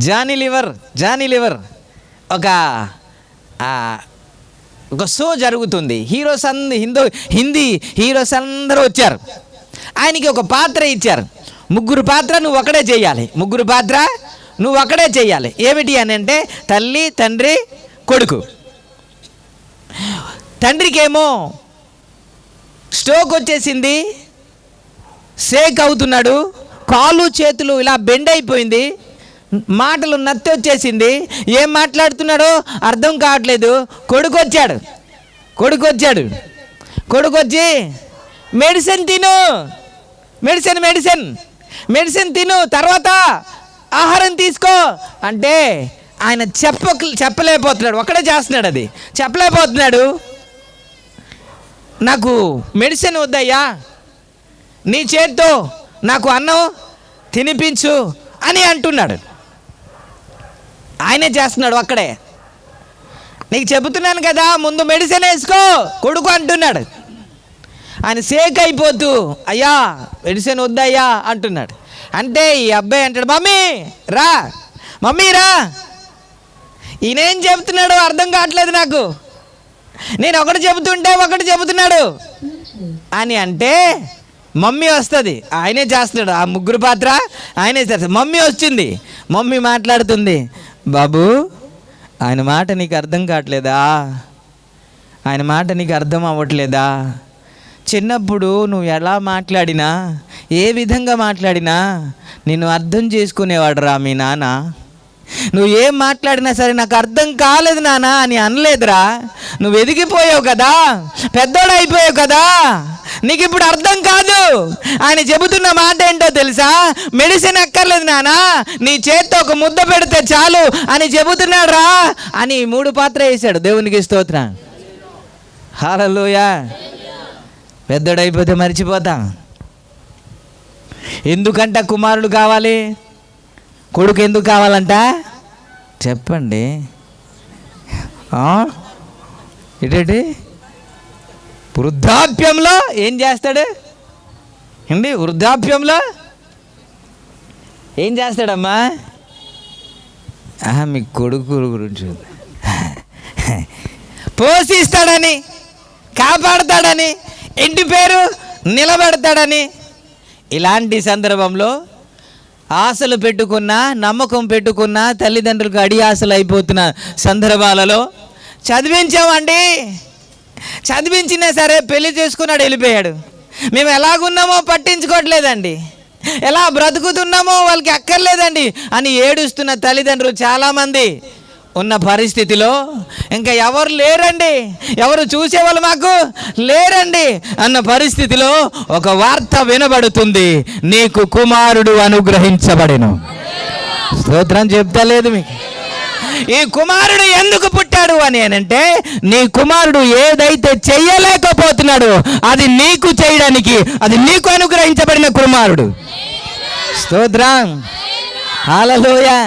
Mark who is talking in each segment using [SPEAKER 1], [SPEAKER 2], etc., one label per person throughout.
[SPEAKER 1] Johnny liver ఒక show జరుగుతుంది. Hindi heroes అందరూ వచ్చారు. ఆయనకి ఒక పాత్ర ఇచ్చారు. ముగ్గురు పాత్ర నువ్వు ఒకడే చేయాలి. ఏమిటి అని అంటే తల్లి, తండ్రి, కొడుకు. తండ్రికేమో స్ట్రోక్ వచ్చేసింది, షేక్ అవుతున్నాడు, కాళ్ళు చేతులు ఇలా బెండ్ అయిపోయింది, మాటలు నత్తి వచ్చేసింది, ఏం మాట్లాడుతున్నాడో అర్థం కావట్లేదు. కొడుకు వచ్చి మెడిసిన్ తిను, తర్వాత ఆహారం తీసుకో అంటే ఆయన చెప్పలేకపోతున్నాడు. ఒక్కడే చేస్తున్నాడు, అది చెప్పలేకపోతున్నాడు. నాకు మెడిసిన్ వద్దయ్యా, నీ చేత్తో నాకు అన్నం తినిపించు అని అంటున్నాడు. ఆయనే చేస్తున్నాడు అక్కడే. నీకు చెబుతున్నాను కదా, ముందు మెడిసిన్ వేసుకో కొడుకు అంటున్నాడు. ఆయన షేక్ అయిపోతూ అయ్యా మెడిసిన్ వద్దయ్యా అంటున్నాడు. అంటే ఈ అబ్బాయి అంటాడు, మమ్మీ రా, ఈయనేం చెబుతున్నాడు అర్థం కావట్లేదు నాకు, నేను ఒకటి చెబుతున్నాడు అని అంటే మమ్మీ వస్తుంది, ఆయనే చేస్తున్నాడు. ఆ ముగ్గురు పాత్ర ఆయనే చేస్తాడు. మమ్మీ వచ్చింది, మమ్మీ మాట్లాడుతుంది, బాబు ఆయన మాట నీకు అర్థం కావట్లేదా, ఆయన మాట నీకు అర్థం అవ్వట్లేదా, చిన్నప్పుడు నువ్వు ఎలా మాట్లాడినా, ఏ విధంగా మాట్లాడినా నిన్ను అర్థం చేసుకునేవాడు రా మీ నాన్న. నువ్వు ఏం మాట్లాడినా సరే నాకు అర్థం కాలేదు నాన్న అని అనలేదురా. నువ్వు ఎదిగిపోయావు కదా, పెద్దోడు అయిపోయావు కదా, నీకు ఇప్పుడు అర్థం కాదు. ఆయన చెబుతున్న మాట ఏంటో తెలుసా, మెడిసిన్ అక్కర్లేదు నాన్న, నీ చేత్తో ఒక ముద్ద పెడితే చాలు అని చెబుతున్నాడు రా అని 3 పాత్ర వేశాడు. దేవునికి స్తోత్రం, హల్లెలూయా. పెద్దోడైపోతే మర్చిపోతాం. ఎందుకంట కుమారుడు కావాలి, కొడుకు ఎందుకు కావాలంట చెప్పండి. ఏంటండి వృద్ధాప్యంలో ఏం చేస్తాడు అండి? వృద్ధాప్యంలో ఏం చేస్తాడమ్మా? మీ కొడుకు గురించి పోషిస్తాడని, కాపాడతాడని, ఇంటి పేరు నిలబెడతాడని. ఇలాంటి సందర్భంలో ఆశలు పెట్టుకున్నా, నమ్మకం పెట్టుకున్నా, తల్లిదండ్రులకు అడి ఆశలు అయిపోతున్న సందర్భాలలో చదివించామండి, చదివించినా సరే పెళ్లి చేసుకున్నాడు, వెళ్ళిపోయాడు. మేము ఎలాగున్నామో పట్టించుకోవట్లేదండి, ఎలా బ్రతుకుతున్నామో వాళ్ళకి అక్కర్లేదండి అని ఏడుస్తున్న తల్లిదండ్రులు చాలామంది ఉన్న పరిస్థితిలో ఇంకా ఎవరు లేరండి, ఎవరు చూసేవాళ్ళు మాకు లేరండి అన్న పరిస్థితిలో ఒక వార్త వినబడుతుంది, నీకు కుమారుడు అనుగ్రహించబడెను. స్తోత్రం చెప్తా లేదు మీకు? ఈ కుమారుడు ఎందుకు పుట్టాడు అని అంటే, నీ కుమారుడు ఏదైతే చెయ్యలేకపోతున్నాడో అది నీకు చేయడానికి, అది నీకు అనుగ్రహించబడిన కుమారుడు. స్తోత్రం, హల్లెలూయా.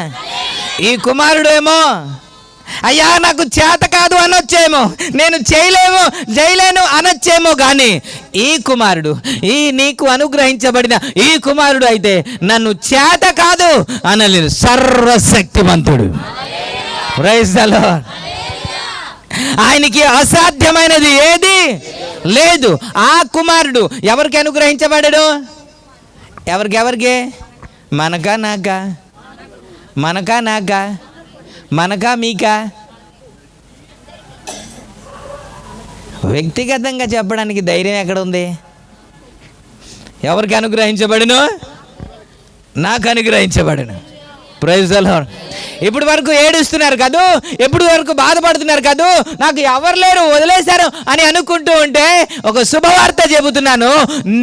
[SPEAKER 1] ఈ కుమారుడు ఏమో అయ్యా నాకు చేత కాదు అనొచ్చేమో, నేను చేయలేను అనొచ్చేమో, కానీ ఈ కుమారుడు, ఈ నీకు అనుగ్రహించబడిన ఈ కుమారుడు అయితే నన్ను చేత కాదు అనలేదు, సర్వశక్తిమంతుడు. Praise the lord. ఆయనకి అసాధ్యమైనది ఏది లేదు. ఆ కుమారుడు ఎవరికి అనుగ్రహించబడాడు? ఎవరికి? మనకా మీకా? వ్యక్తిగతంగా చెప్పడానికి ధైర్యం ఎక్కడ ఉంది? ఎవరికి అనుగ్రహించబడును? నాకు అనుగ్రహించబడును. Praise the lord. ఇప్పుడు వరకు ఏడుస్తున్నారు కదూ, ఎప్పుడు వరకు బాధపడుతున్నారు కదూ, నాకు ఎవరు లేరు వదిలేశారు అని అనుకుంటూ ఉంటే ఒక శుభవార్త చెబుతున్నాను.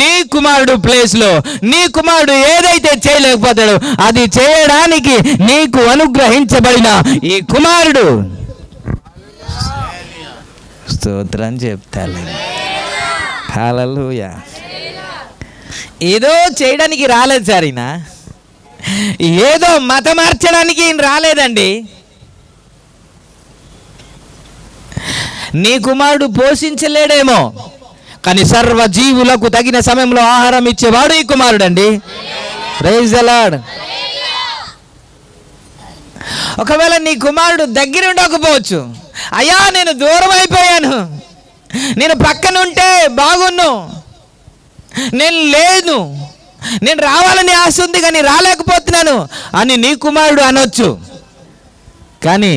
[SPEAKER 1] నీ కుమారుడు ప్లేస్లో నీ కుమారుడు ఏదైతే చేయలేకపోతాడో అది చేయడానికి నీకు అనుగ్రహించబడిన ఈ కుమారుడు. స్తోత్రం చెప్తాలే, హల్లెలూయా. ఏదో చేయడానికి రాలేదు సార్ ఈయన, ఏదో మత మార్చడానికి ఈయన రాలేదండి. నీ కుమారుడు పోషించలేడేమో, కానీ సర్వజీవులకు తగిన సమయంలో ఆహారం ఇచ్చేవాడు ఈ కుమారుడు అండి. Praise the lord. ఒకవేళ నీ కుమారుడు దగ్గర ఉండకపోవచ్చు. అయ్యా నేను దూరం అయిపోయాను, నేను పక్కనుంటే బాగున్ను, నేను లేదు, నేను రావాలని ఆశ ఉంది కానీ రాలేకపోతున్నాను అని నీ కుమారుడు అనొచ్చు. కానీ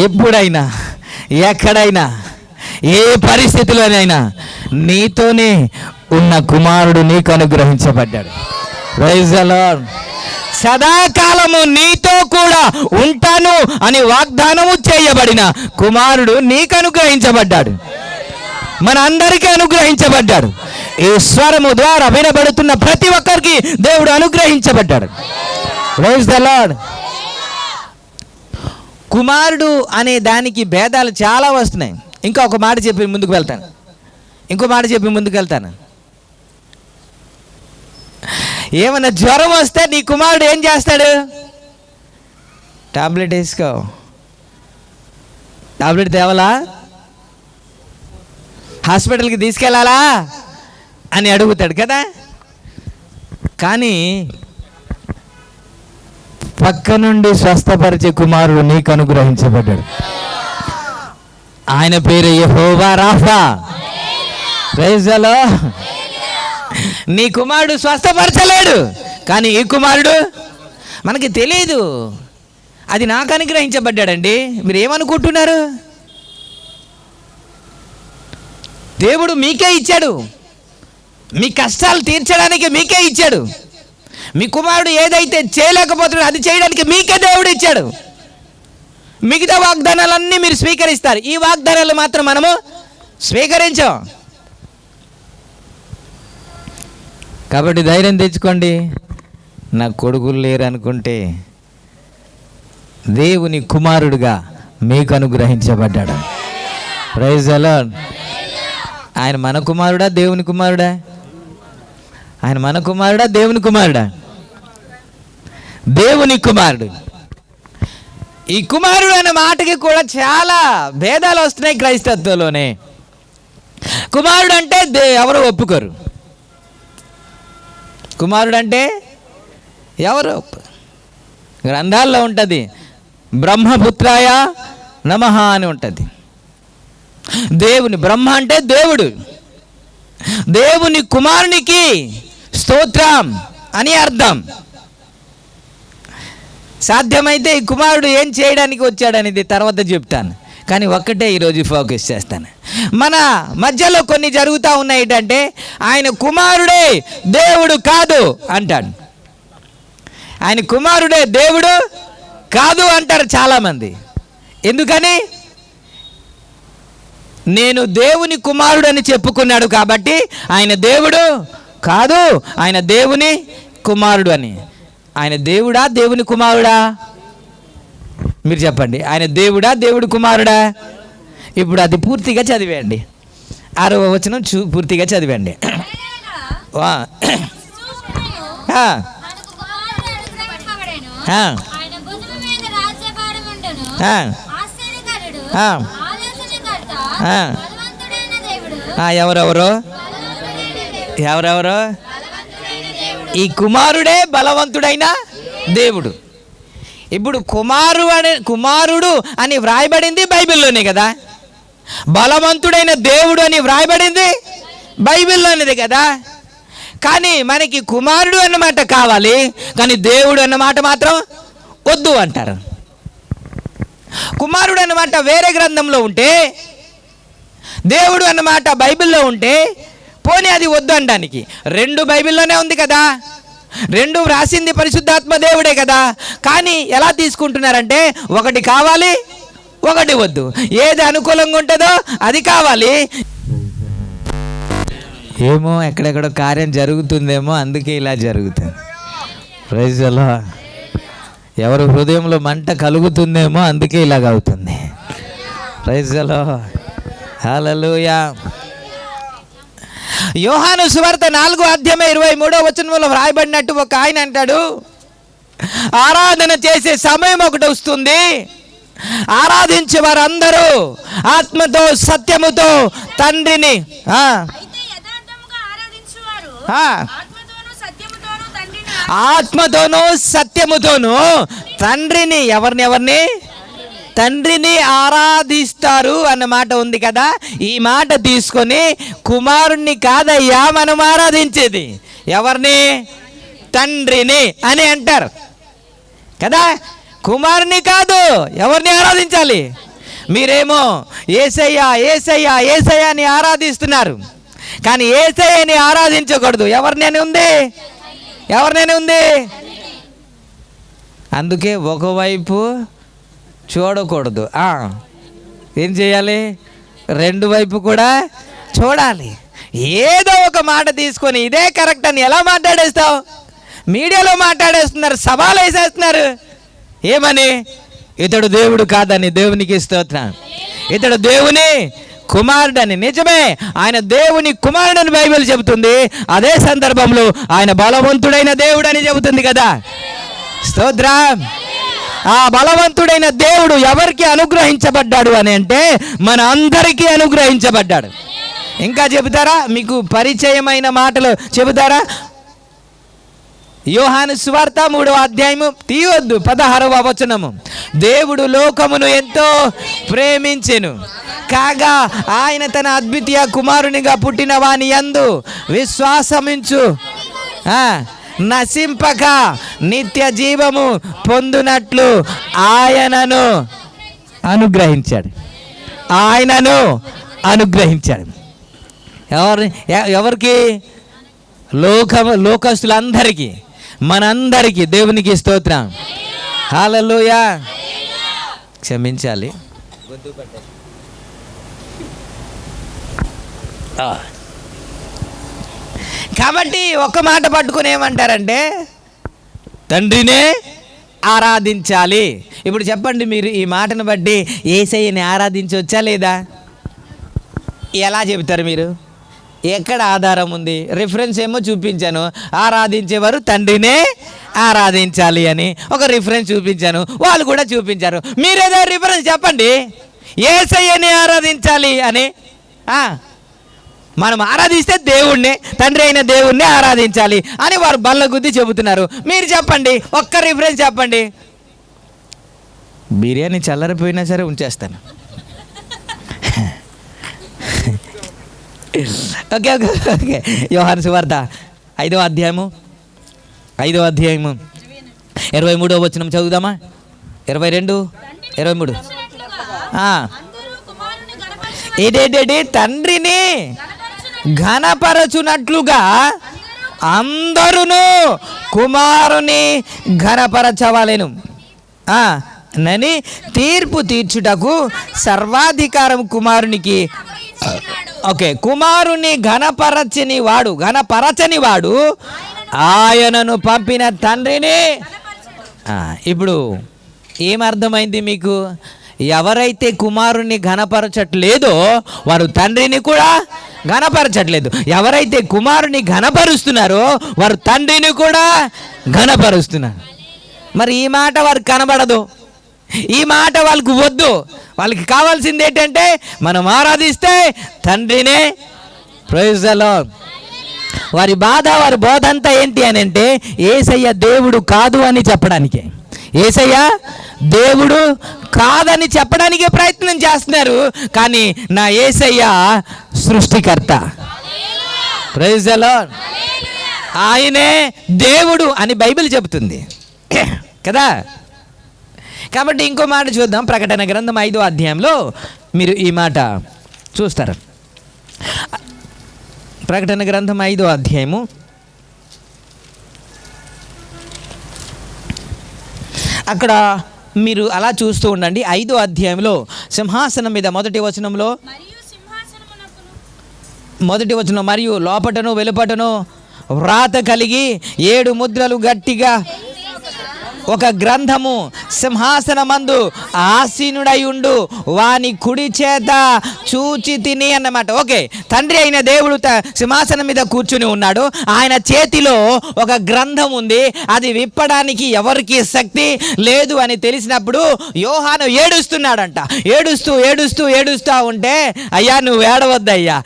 [SPEAKER 1] ఎప్పుడైనా ఎక్కడైనా ఏ పరిస్థితిలోనైనా నీతోనే ఉన్న కుమారుడు నీకు అనుగ్రహించబడ్డాడు. Praise the lord. సదాకాలము నీతో కూడా ఉంటాను అని వాగ్దానము చేయబడిన కుమారుడు నీకు అనుగ్రహించబడ్డాడు, మన అందరికీ అనుగ్రహించబడ్డాడు. ఈ స్వరము ద్వారా వినబడుతున్న ప్రతి ఒక్కరికి దేవుడు అనుగ్రహించబడ్డాడు. Praise the lord. కుమారుడు అనే దానికి భేదాలు చాలా వస్తున్నాయి. ఇంకా ఒక మాట చెప్పి ముందుకు వెళ్తాను, ఇంకో మాట చెప్పి ముందుకు వెళ్తాను. ఏమన్నా జ్వరం వస్తే నీ కుమారుడు ఏం చేస్తాడు? టాబ్లెట్ వేసుకో, టాబ్లెట్ తేవాలా, హాస్పిటల్కి తీసుకెళ్ళాలా అని అడుగుతాడు కదా. కానీ పక్క నుండి స్వస్థపరిచే కుమారుడు నీకు అనుగ్రహించబడ్డాడు. ఆయన పేరు యెహోవా రాఫా. Praise the lord. నీ కుమారుడు స్వస్థపరచలేడు, కానీ ఈ కుమారుడు మనకి తెలియదు, అది నాకు అనుగ్రహించబడ్డాడండి. మీరు ఏమనుకుంటున్నారు? దేవుడు మీకే ఇచ్చాడు, మీ కష్టాలు తీర్చడానికి మీకే ఇచ్చాడు. మీ కుమారుడు ఏదైతే చేయలేకపోతున్నాడో అది చేయడానికి మీకే దేవుడు ఇచ్చాడు. మిగతా వాగ్దానాలన్నీ మీరు స్వీకరిస్తారు, ఈ వాగ్దానాలు మాత్రం మనము స్వీకరించాం. కాబట్టి ధైర్యం తెచ్చుకోండి. నా కొడుకులు లేరు అనుకుంటే దేవుని కుమారుడుగా మీకు అనుగ్రహించబడ్డాడు. Praise the lord. ఆయన మన కుమారుడా దేవుని కుమారుడా? ఆయన మన కుమారుడా దేవుని కుమారుడా? దేవుని కుమారుడు. ఈ కుమారుడు అనే మాటకి కూడా చాలా భేదాలు వస్తున్నాయి క్రైస్తత్వంలోనే. కుమారుడు అంటే ఎవరు ఒప్పుకోరు. కుమారుడు అంటే ఎవరు? గ్రంథాల్లో ఉంటుంది, బ్రహ్మపుత్రాయ నమః అని ఉంటుంది. దేవుని, బ్రహ్మ అంటే దేవుడు, దేవుని కుమారునికి స్తోత్రం అని అర్థం. సాధ్యమైతే ఈ కుమారుడు ఏం చేయడానికి వచ్చాడనేది తర్వాత చెప్తాను, కానీ ఒక్కటే ఈరోజు ఫోకస్ చేస్తాను. మన మధ్యలో కొన్ని జరుగుతూ ఉన్నాయి. ఏంటంటే ఆయన కుమారుడే దేవుడు కాదు అంటాడు. ఆయన కుమారుడే దేవుడు కాదు అంటారు చాలామంది. ఎందుకని? నేను దేవుని కుమారుడు అని చెప్పుకున్నాడు కాబట్టి ఆయన దేవుడు కాదు, ఆయన దేవుని కుమారుడు అని. ఆయన దేవుడా దేవుని కుమారుడా? మీరు చెప్పండి, ఆయన దేవుడా దేవుడి కుమారుడా? ఇప్పుడు అది పూర్తిగా చదివేయండి, 6వ వచనం పూర్తిగా చదివండి. ఎవరెవరు? ఈ కుమారుడే బలవంతుడైన దేవుడు. ఇప్పుడు కుమారుడు అని వ్రాయబడింది బైబిల్లోనే కదా. బలవంతుడైన దేవుడు అని వ్రాయబడింది బైబిల్లోనిది కదా. కానీ మనకి కుమారుడు అన్నమాట కావాలి, కానీ దేవుడు అన్నమాట మాత్రం వద్దు అంటారు. కుమారుడు అన్నమాట వేరే గ్రంథంలో ఉంటే, దేవుడు అన్నమాట బైబిల్లో ఉంటే పోనీ అది వద్దు అనడానికి. 2 బైబిల్లోనే ఉంది కదా, 2 వ్రాసింది పరిశుద్ధాత్మ దేవుడే కదా. కానీ ఎలా తీసుకుంటున్నారంటే ఒకటి కావాలి ఒకటి వద్దు, ఏది అనుకూలంగా ఉంటుందో అది కావాలి. ఏమో ఎక్కడెక్కడో కార్యం జరుగుతుందేమో, అందుకే ఇలా జరుగుతుంది. Praise the Lord. ఎవరి హృదయంలో మంట కలుగుతుందేమో, అందుకే ఇలాగ అవుతుంది. Praise the Lord. హల్లెలూయా. యోహాను సువార్త 4:23 వ్రాయబడినట్టు ఒక ఆయన అంటాడు, ఆరాధన చేసే సమయం ఒకటి వస్తుంది, ఆరాధించే వారందరూ ఆత్మతో సత్యముతో తండ్రిని ఆత్మతోనూ సత్యముతోనూ తండ్రిని ఎవరిని తండ్రిని ఆరాధిస్తారు అన్న మాట ఉంది కదా. ఈ మాట తీసుకొని కుమారుణ్ణి కాదయ్యా మనం ఆరాధించేది, ఎవరిని? తండ్రిని అని అంటారు కదా. కుమారుని కాదు, ఎవరిని ఆరాధించాలి? మీరేమో యేసయ్య యేసయ్య యేసయ్య అని ఆరాధిస్తున్నారు, కానీ యేసయ్యని ఆరాధించకూడదు. ఎవరినైనా ఉంది. అందుకే ఒకవైపు చూడకూడదు. ఏం చేయాలి? రెండు వైపు కూడా చూడాలి. ఏదో ఒక మాట తీసుకొని ఇదే కరెక్ట్ అని ఎలా మాట్లాడేస్తావు? మీడియాలో మాట్లాడేస్తున్నారు, సవాలు వేసేస్తున్నారు. ఏమని? ఇతడు దేవుడు కాదని. దేవునికి స్తోత్రం. ఇతడు దేవుని కుమారుడని. నిజమే, ఆయన దేవుని కుమారుడని బైబిల్ చెబుతుంది. అదే సందర్భంలో ఆయన బలవంతుడైన దేవుడని చెబుతుంది కదా. స్తోత్రం. ఆ బలవంతుడైన దేవుడు ఎవరికి అనుగ్రహించబడ్డాడు అని అంటే మన అందరికీ అనుగ్రహించబడ్డాడు. ఇంకా చెబుతారా? మీకు పరిచయమైన మాటలు చెబుతారా? యోహాను సువార్త 3వ అధ్యాయము తీయొద్దు 16వ వచనము. దేవుడు లోకమును ఎంతో ప్రేమించెను కాగా ఆయన తన అద్వితీయ కుమారునిగా పుట్టిన వాని యందు విశ్వాసమించు నశింపక నిత్య జీవము పొందునట్లు ఆయనను అనుగ్రహించాడు. ఎవరికి? లోకస్తులందరికీ, మనందరికీ. దేవునికి స్తోత్రం. హల్లెలూయా. క్షమించాలి. కాబట్టి ఒక్క మాట పట్టుకుని ఏమంటారంటే తండ్రినే ఆరాధించాలి. ఇప్పుడు చెప్పండి, మీరు ఈ మాటను బట్టి యేసయ్యని ఆరాధించవచ్చా లేదా? ఎలా చెబుతారు మీరు? ఎక్కడ ఆధారం ఉంది? రిఫరెన్స్ ఏమో చూపించాను, ఆరాధించేవారు తండ్రినే ఆరాధించాలి అని ఒక రిఫరెన్స్ చూపించాను, వాళ్ళు కూడా చూపించారు. మీరేదో రిఫరెన్స్ చెప్పండి, యేసయ్యని ఆరాధించాలి అని. మనం ఆరాధిస్తే దేవుణ్ణి, తండ్రి అయిన దేవుణ్ణి ఆరాధించాలి అని వారు బల్ల గుద్ది చెబుతున్నారు. మీరు చెప్పండి, ఒక్క రిఫరెన్స్ చెప్పండి. బిర్యానీ చల్లరిపోయినా సరే ఉంచేస్తాను. Okay okay okay. యోహాను సువార్త 5వ అధ్యాయము 23వ వచనం చదువుదామా? 22, 23. ఏంటంటే తండ్రిని ఘనపరచునట్లుగా అందరూ కుమారుని ఘనపరచవలెను నని తీర్పు తీర్చుటకు సర్వాధికారం కుమారునికి. ఓకే, కుమారుని ఘనపరచని వాడు ఆయనను పంపిన తండ్రిని. ఇప్పుడు ఏమర్థమైంది మీకు? ఎవరైతే కుమారుని ఘనపరచట్లేదో వారు తండ్రిని కూడా ఘనపరచట్లేదు. ఎవరైతే కుమారుని ఘనపరుస్తున్నారో వారు తండ్రిని కూడా ఘనపరుస్తున్నారు. మరి ఈ మాట వారికి కనబడదు, ఈ మాట వాళ్ళకు వద్దు. వాళ్ళకి కావాల్సింది ఏంటంటే మనం ఆరాధిస్తే తండ్రినే. Praise the lord. వారి బాధ, వారి బోధ అంతా ఏంటి అని అంటే యేసయ్య దేవుడు కాదు అని చెప్పడానికే. యేసయ్య దేవుడు కాదని చెప్పడానికే ప్రయత్నం చేస్తున్నారు, కానీ నా యేసయ్య సృష్టికర్త. Praise the lord. ఆయనే దేవుడు అని బైబిల్ చెబుతుంది కదా. కాబట్టి ఇంకో మాట చూద్దాం. ప్రకటన గ్రంథం 5వ అధ్యాయంలో మీరు ఈ మాట చూస్తారు. ప్రకటన గ్రంథం 5వ అధ్యాయము అక్కడ మీరు అలా చూస్తూ ఉండండి. 5వ అధ్యాయంలో సింహాసనం మీద మొదటి వచనం మరియు లోపటను వెలుపటను వ్రాత కలిగి 7 ముద్రలు గట్టిగా ఒక గ్రంథము సింహాసనమందు ఆసీనుడై ఉండు వాని కుడి చేత చూచి తిని అన్నమాట. ఓకే, తండ్రి అయిన దేవుడు సింహాసనం మీద కూర్చుని ఉన్నాడు. ఆయన చేతిలో ఒక గ్రంథం ఉంది. అది విప్పడానికి ఎవరికి శక్తి లేదు అని తెలిసినప్పుడు యోహాను ఏడుస్తున్నాడంట. ఏడుస్తూ ఉంటే, అయ్యా నువ్వు ఏడవద్దయ్యా,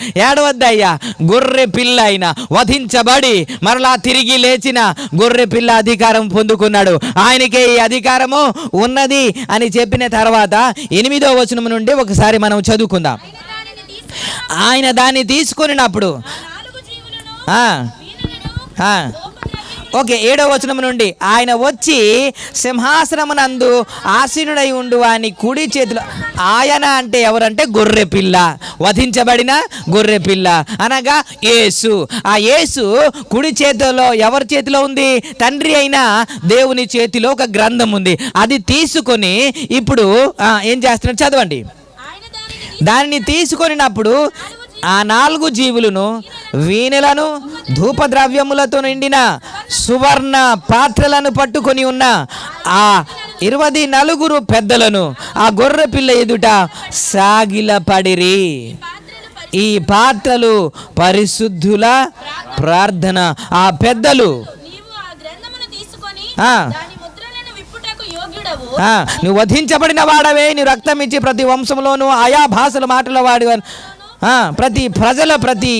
[SPEAKER 1] గొర్రె పిల్ల అయిన వధించబడి మరలా తిరిగి లేచిన గొర్రె పిల్ల అధికారం పొందుకున్నాడు, ఆయనకే ఈ అధికారము ఉన్నది అని చెప్పిన తర్వాత 8వ వచనం నుండి ఒకసారి మనం చదువుకుందాం. ఆయన దాన్ని తీసుకున్నప్పుడు ఓకే, 7వ వచనం నుండి ఆయన వచ్చి సింహాసనమునందు ఆసీనుడై ఉండు అని కుడి చేతిలో. ఆయన అంటే ఎవరంటే గొర్రె పిల్ల, వధించబడిన గొర్రె పిల్ల అనగా యేసు. ఆ యేసు కుడి చేతిలో ఎవరి చేతిలో ఉంది? తండ్రి అయిన దేవుని చేతిలో ఒక గ్రంథం ఉంది. అది తీసుకొని ఇప్పుడు ఏం చేస్తున్నాడు చదవండి. దానిని తీసుకొనినప్పుడు ఆ 4 జీవులను వీణెలను ధూపద్రవ్యములతో నిండిన సువర్ణ పాత్రలను పట్టుకొని ఉన్న ఆ 24 పెద్దలను ఆ గొర్రె పిల్ల ఎదుట సాగిలపడిరి. ఈ పాత్రలు పరిశుద్ధుల ప్రార్థన. ఆ పెద్దలు నువ్వు వధించబడిన వాడవే, నీ రక్తం ఇచ్చి ప్రతి వంశంలోను ఆయా భాషల మాటల వాడి ప్రతి ప్రజల ప్రతి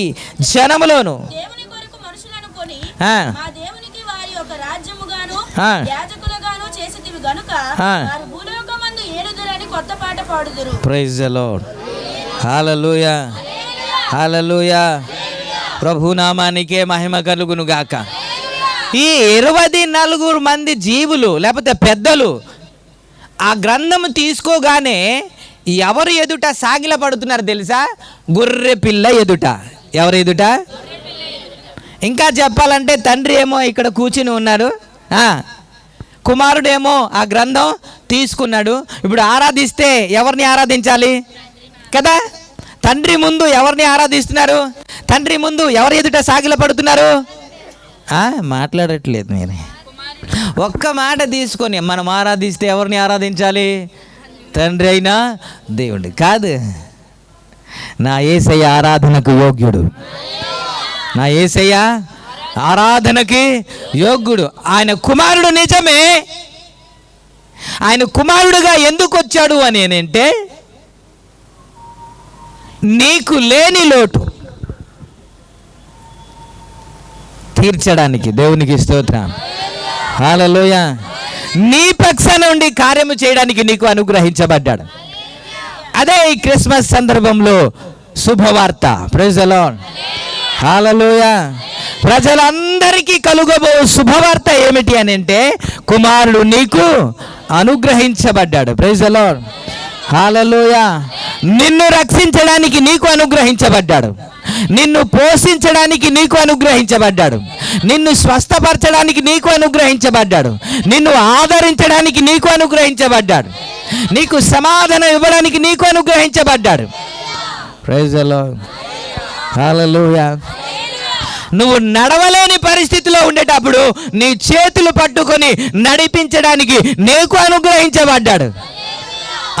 [SPEAKER 1] జనములోను ప్రైజ్ ది లార్డ్. హల్లెలూయా, హల్లెలూయా. ప్రభు నామానికే మహిమ కలుగును గాక. ఈ 24 మంది జీవులు లేకపోతే పెద్దలు ఆ గ్రంథము తీసుకోగానే ఎవరు ఎదుట సాగిల పడుతున్నారు తెలుసా? గొర్రె పిల్ల ఎదుట. ఎవరు ఎదుట? ఇంకా చెప్పాలంటే తండ్రి ఏమో ఇక్కడ కూర్చుని ఉన్నారు, కుమారుడేమో ఆ గ్రంథం తీసుకున్నాడు. ఇప్పుడు ఆరాధిస్తే ఎవరిని ఆరాధించాలి కదా? తండ్రి ముందు ఎవరిని ఆరాధిస్తున్నారు? తండ్రి ముందు ఎవరు ఎదుట సాగిల పడుతున్నారు? మాట్లాడట్లేదు నేను. ఒక్క మాట తీసుకొని మనం ఆరాధిస్తే ఎవరిని ఆరాధించాలి? తండ్రి అయినా దేవుడు కాదు. నా యేసయ్య ఆరాధనకు యోగ్యుడు, నా యేసయ్య ఆరాధనకి యోగ్యుడు. ఆయన కుమారుడు నిజమే. ఆయన కుమారుడుగా ఎందుకు వచ్చాడు అని అంటే నీకు లేని లోటు తీర్చడానికి. దేవునికి స్తోత్రం, హల్లెలూయా. నీ పక్షాన నుండి కార్యము చేయడానికి నీకు అనుగ్రహించబడ్డాడు. అదే ఈ క్రిస్మస్ సందర్భంలో శుభవార్త. ప్రైజ్ ది లార్డ్, హల్లెలూయా. ప్రజలందరికీ కలుగబో శుభవార్త ఏమిటి అని అంటే కుమారుడు నీకు అనుగ్రహించబడ్డాడు. ప్రైజ్ ది లార్డ్, హల్లెలూయా. నిన్ను రక్షించడానికి నీకు అనుగ్రహించబడ్డాడు, నిన్ను పోషించడానికి నీకు అనుగ్రహించబడ్డాడు, నిన్ను స్వస్థపరచడానికి నీకు అనుగ్రహించబడ్డాడు, నిన్ను ఆదరించడానికి నీకు అనుగ్రహించబడ్డాడు, నీకు సమాధానం ఇవ్వడానికి నీకు అనుగ్రహించబడ్డాడు. ప్రైజ్ ది లార్డ్, హల్లెలూయా. నువ్వు నడవలేని పరిస్థితిలో ఉండేటప్పుడు నీ చేతులు పట్టుకొని నడిపించడానికి నీకు అనుగ్రహించబడ్డాడు.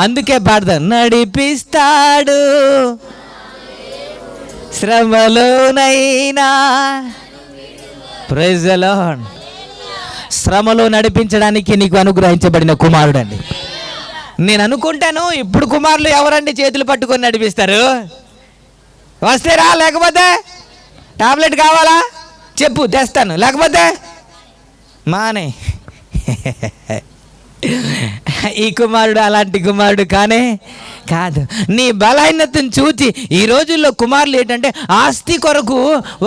[SPEAKER 1] అందుకే పాడతాను, నడిపిస్తాడు శ్రమలోనైనా. Praise the lord. శ్రమలో నడిపించడానికి నీకు అనుగ్రహించబడిన కుమారుడు అండి. నేను అనుకుంటాను ఇప్పుడు కుమారులు ఎవరండి చేతులు పట్టుకొని నడిపిస్తారు? వస్తే రా, లేకపోతే టాబ్లెట్ కావాలా చెప్పు తెస్తాను, లేకపోతే మానే. ఈ కుమారుడు అలాంటి కుమారుడు కానే కాదు. నీ బలహీనతను చూచి ఈ రోజుల్లో కుమారులు ఏంటంటే ఆస్తి కొరకు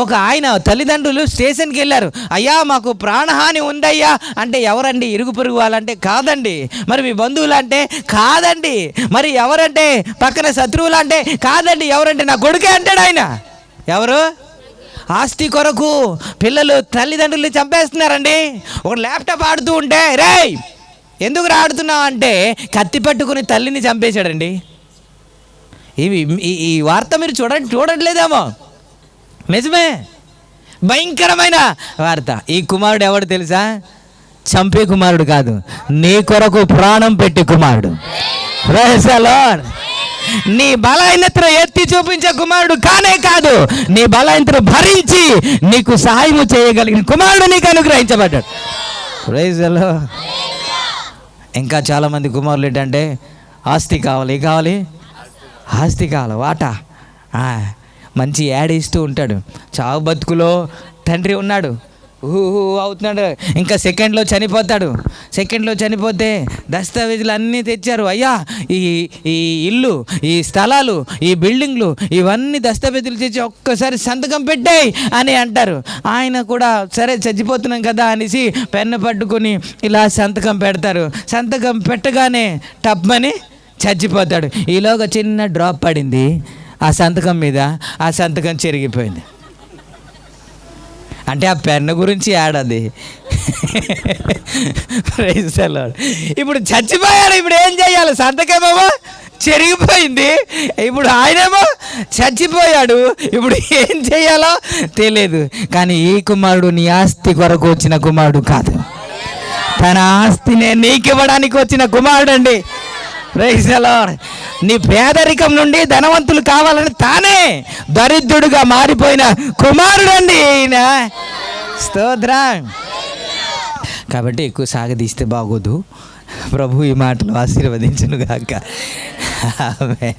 [SPEAKER 1] ఒక ఆయన తల్లిదండ్రులు స్టేషన్కి వెళ్ళారు. అయ్యా మాకు ప్రాణహాని ఉందయ్యా అంటే ఎవరండి? ఇరుగు పొరుగు వాళ్ళంటే కాదండి. మరి మీ బంధువులు అంటే కాదండి. మరి ఎవరంటే పక్కన శత్రువులు అంటే కాదండి. ఎవరంటే నా కొడుకే అంటాడు ఆయన. ఎవరు? ఆస్తి కొరకు పిల్లలు తల్లిదండ్రులు చంపేస్తున్నారండి. ఒక ల్యాప్టాప్ ఆడుతూ ఉంటే రేయ్ ఎందుకు ఆడుతున్నావు అంటే కత్తి పట్టుకుని తల్లిని చంపేశాడండి. ఈ వార్త మీరు చూడట్లేదేమో, నిజమే, భయంకరమైన వార్త. ఈ కుమారుడు ఎవడు తెలుసా? చంపే కుమారుడు కాదు, నీ కొరకు ప్రాణం పెట్టే కుమారుడు. Praise the lord. నీ బలహీనతను ఎత్తి చూపించే కుమారుడు కానే కాదు, నీ బలహీనతను భరించి నీకు సహాయం చేయగలిగిన కుమారుడు నీకు అనుగ్రహించబడ్డాడు. Praise the lord. ఇంకా చాలామంది కుమారులు ఏంటంటే ఆస్తి కావాలి, ఏం కావాలి? ఆస్తి కావాలి, వాటా. మంచి యాడ్ ఇస్తూ ఉంటాడు. చావు బతుకులో తండ్రి ఉన్నాడు, అవుతున్నాడు, ఇంకా సెకండ్లో చనిపోతాడు. సెకండ్లో చనిపోతే దస్తావేజులు అన్నీ తెచ్చారు, అయ్యా ఈ ఇల్లు, ఈ స్థలాలు, ఈ బిల్డింగ్లు, ఇవన్నీ దస్తావేజులు తెచ్చి ఒక్కసారి సంతకం పెట్టాయి అని అంటారు. ఆయన కూడా సరే చచ్చిపోతున్నాం కదా అనేసి పెన్ను పట్టుకొని ఇలా సంతకం పెడతారు. సంతకం పెట్టగానే టప్మని చచ్చిపోతాడు. ఈలోగా చిన్న డ్రాప్ పడింది ఆ సంతకం మీద, ఆ సంతకం చెరిగిపోయింది. అంటే ఆ పెన్ను గురించి ఆడది. Praise the lord. ఇప్పుడు చచ్చిపోయాడు, ఇప్పుడు ఏం చేయాలి? సంతకమేమో చెరిగిపోయింది, ఇప్పుడు ఆయనేమో చచ్చిపోయాడు, ఇప్పుడు ఏం చేయాలో తెలియదు. కానీ ఈ కుమారుడు నీ ఆస్తి కొరకు వచ్చిన కుమారుడు కాదు, తన ఆస్తినే నీకు ఇవ్వడానికి వచ్చిన కుమారుడు అండి. Praise the lord. నీ పేదరికం నుండి ధనవంతులు కావాలని తానే దరిద్రుడుగా మారిపోయిన కుమారుడు అండి ఈయన. స్తోత్రం. కాబట్టి ఎక్కువ సాగదీస్తే బాగోదు. ప్రభు ఈ మాటలు ఆశీర్వదించును గాక. ఆమేన్.